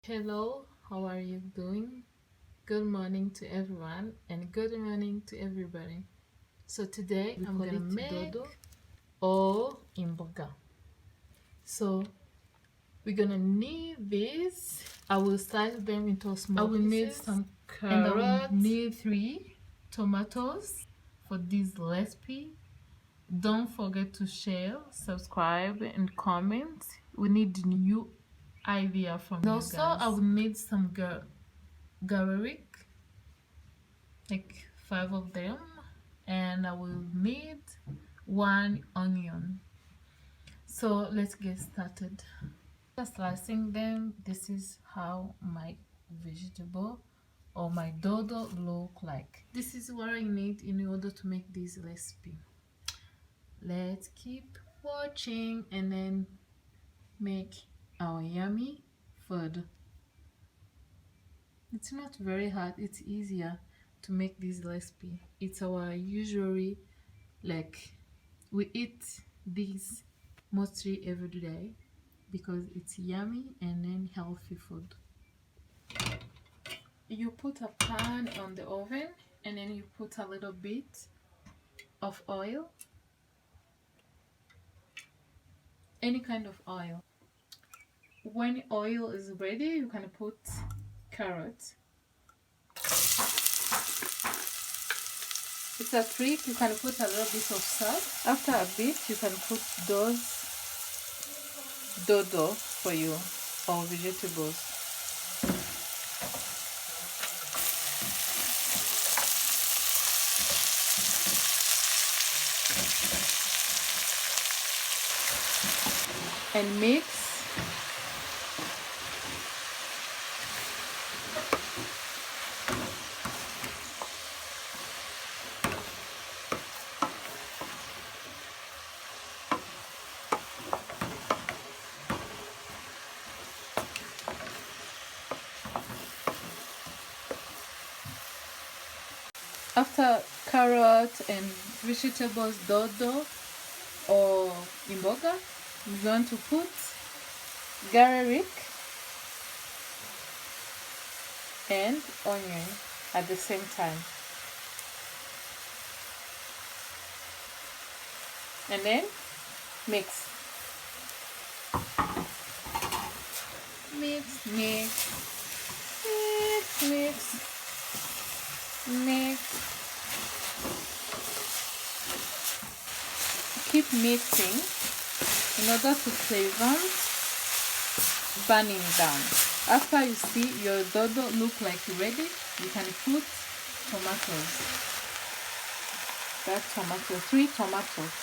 Hello, how are you doing? Good morning to everyone and good morning to everybody. So today I'm gonna make or imboga. So we're gonna need this. I will slice them into small pieces. I will need some carrots and I will need 3 tomatoes for this recipe. Don't forget to share, subscribe, and comment. We need new idea from you guys. Also, I will need some garlic, like 5 of them, and I will need 1 onion. So let's get started. After slicing them, this is how my vegetable or my dodo look like. This is what I need in order to make this recipe. Let's keep watching and then make our yummy food. It's not very hard, it's easier to make this recipe. It's our usually, like, we eat this mostly every day because it's yummy and then healthy food. You put a pan on the oven and then you put a little bit of oil, any kind of oil. When oil is ready, you can put carrots. It's a trick, you can put a little bit of salt. After a bit, you can put those dodo for you or vegetables. And mix. After carrot and vegetables dodo or imboga, we're going to put garlic and onion at the same time. And then mix. Mix, mix, mix, mix, mix. Keep mixing in order to prevent burning down. After you see your dodo look like ready, you can put tomatoes. That tomato, 3 tomatoes.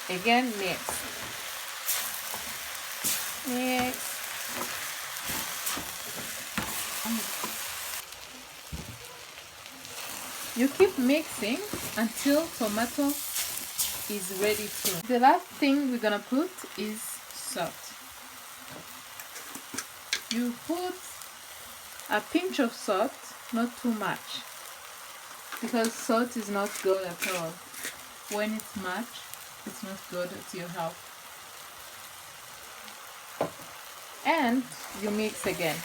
Again, mix. Mix. You keep mixing until tomato is ready too. The last thing we're gonna put is salt. You put a pinch of salt, not too much, because salt is not good at all. When it's much, it's not good to your health. And you mix again.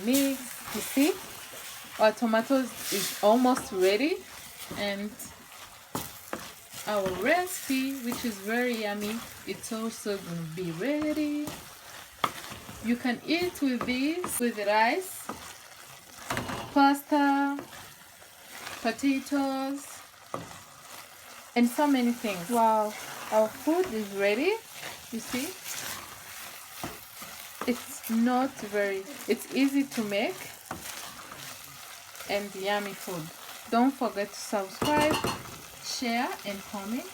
Mix. You see, our tomatoes is almost ready, and our recipe, which is very yummy, it's also going to be ready. You can eat with this with rice, pasta, potatoes, and so many things. Wow, our food is ready. You see, it's easy to make and yummy food. Don't forget to subscribe, share, and comment.